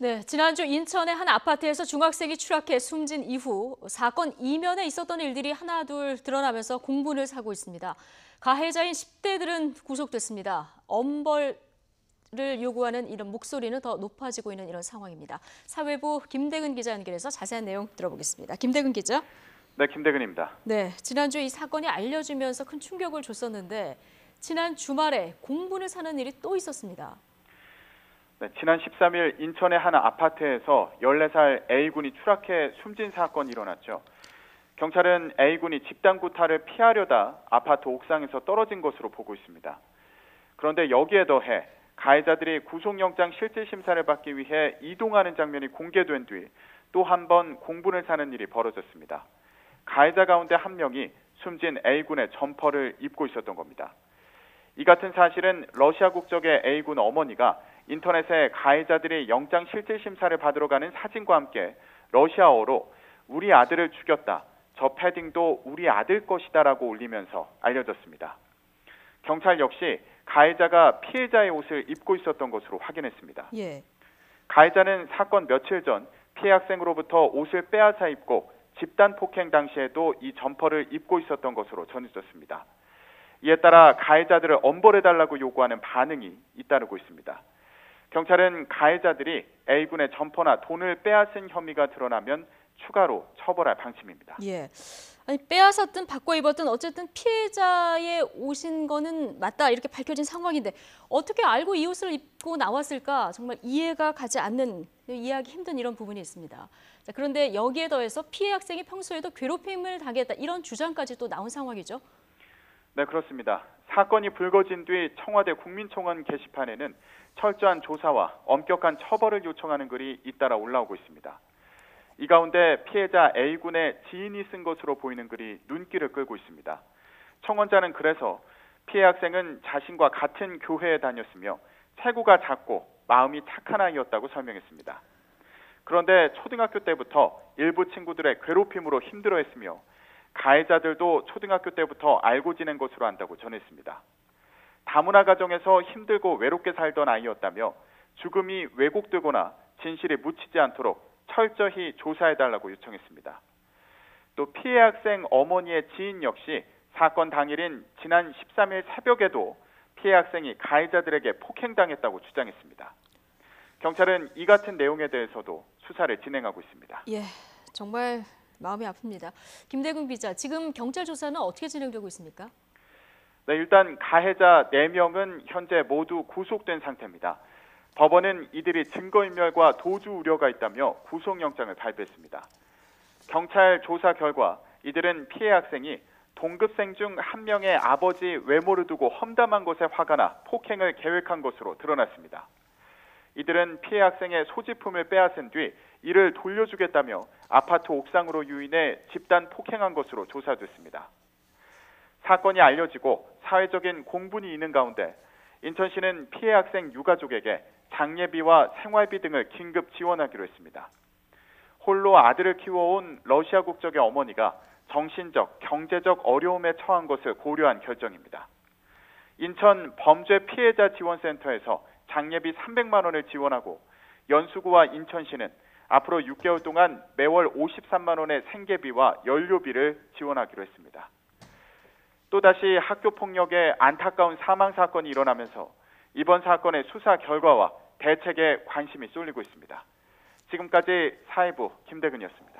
네, 지난주 인천의 한 아파트에서 중학생이 추락해 숨진 이후 사건 이면에 있었던 일들이 하나둘 드러나면서 공분을 사고 있습니다. 가해자인 10대들은 구속됐습니다. 엄벌을 요구하는 이런 목소리는 더 높아지고 있는 이런 상황입니다. 사회부 김대근 기자 연결해서 자세한 내용 들어보겠습니다. 김대근 기자. 네, 김대근입니다. 네, 지난주 이 사건이 알려지면서 큰 충격을 줬었는데 지난 주말에 공분을 사는 일이 또 있었습니다. 네, 지난 13일 인천의 한 아파트에서 14살 A군이 추락해 숨진 사건이 일어났죠. 경찰은 A군이 집단 구타를 피하려다 아파트 옥상에서 떨어진 것으로 보고 있습니다. 그런데 여기에 더해 가해자들이 구속영장 실질심사를 받기 위해 이동하는 장면이 공개된 뒤 또 한 번 공분을 사는 일이 벌어졌습니다. 가해자 가운데 한 명이 숨진 A군의 점퍼를 입고 있었던 겁니다. 이 같은 사실은 러시아 국적의 A군 어머니가 인터넷에 가해자들이 영장 실질심사를 받으러 가는 사진과 함께 러시아어로 우리 아들을 죽였다. 저 패딩도 우리 아들 것이다라고 올리면서 알려졌습니다. 경찰 역시 가해자가 피해자의 옷을 입고 있었던 것으로 확인했습니다. 예. 가해자는 사건 며칠 전 피해 학생으로부터 옷을 빼앗아 입고 집단 폭행 당시에도 이 점퍼를 입고 있었던 것으로 전해졌습니다. 이에 따라 가해자들을 엄벌해달라고 요구하는 반응이 잇따르고 있습니다. 경찰은 가해자들이 A군의 점퍼나 돈을 빼앗은 혐의가 드러나면 추가로 처벌할 방침입니다. 예. 아니, 빼앗았든 바꿔 입었든 어쨌든 피해자의 옷인 거는 맞다 이렇게 밝혀진 상황인데 어떻게 알고 이 옷을 입고 나왔을까 정말 이해가 가지 않는, 이해하기 힘든 이런 부분이 있습니다. 자, 그런데 여기에 더해서 피해 학생이 평소에도 괴롭힘을 당했다 이런 주장까지 또 나온 상황이죠. 네, 그렇습니다. 사건이 불거진 뒤 청와대 국민청원 게시판에는 철저한 조사와 엄격한 처벌을 요청하는 글이 잇따라 올라오고 있습니다. 이 가운데 피해자 A군의 지인이 쓴 것으로 보이는 글이 눈길을 끌고 있습니다. 청원자는 그래서 피해 학생은 자신과 같은 교회에 다녔으며 체구가 작고 마음이 착한 아이였다고 설명했습니다. 그런데 초등학교 때부터 일부 친구들의 괴롭힘으로 힘들어했으며 가해자들도 초등학교 때부터 알고 지낸 것으로 안다고 전했습니다. 다문화 가정에서 힘들고 외롭게 살던 아이였다며 죽음이 왜곡되거나 진실이 묻히지 않도록 철저히 조사해달라고 요청했습니다. 또 피해 학생 어머니의 지인 역시 사건 당일인 지난 13일 새벽에도 피해 학생이 가해자들에게 폭행당했다고 주장했습니다. 경찰은 이 같은 내용에 대해서도 수사를 진행하고 있습니다. 예, 정말 마음이 아픕니다. 김대근 기자, 지금 경찰 조사는 어떻게 진행되고 있습니까? 네, 일단 가해자 4명은 현재 모두 구속된 상태입니다. 법원은 이들이 증거인멸과 도주 우려가 있다며 구속영장을 발부했습니다. 경찰 조사 결과 이들은 피해 학생이 동급생 중 한 명의 아버지 외모를 두고 험담한 것에 화가 나 폭행을 계획한 것으로 드러났습니다. 이들은 피해 학생의 소지품을 빼앗은 뒤 이를 돌려주겠다며 아파트 옥상으로 유인해 집단 폭행한 것으로 조사됐습니다. 사건이 알려지고 사회적인 공분이 있는 가운데 인천시는 피해 학생 유가족에게 장례비와 생활비 등을 긴급 지원하기로 했습니다. 홀로 아들을 키워온 러시아 국적의 어머니가 정신적, 경제적 어려움에 처한 것을 고려한 결정입니다. 인천 범죄 피해자 지원센터에서 장례비 300만 원을 지원하고 연수구와 인천시는 앞으로 6개월 동안 매월 53만 원의 생계비와 연료비를 지원하기로 했습니다. 또다시 학교폭력의 안타까운 사망 사건이 일어나면서 이번 사건의 수사 결과와 대책에 관심이 쏠리고 있습니다. 지금까지 사회부 김대근이었습니다.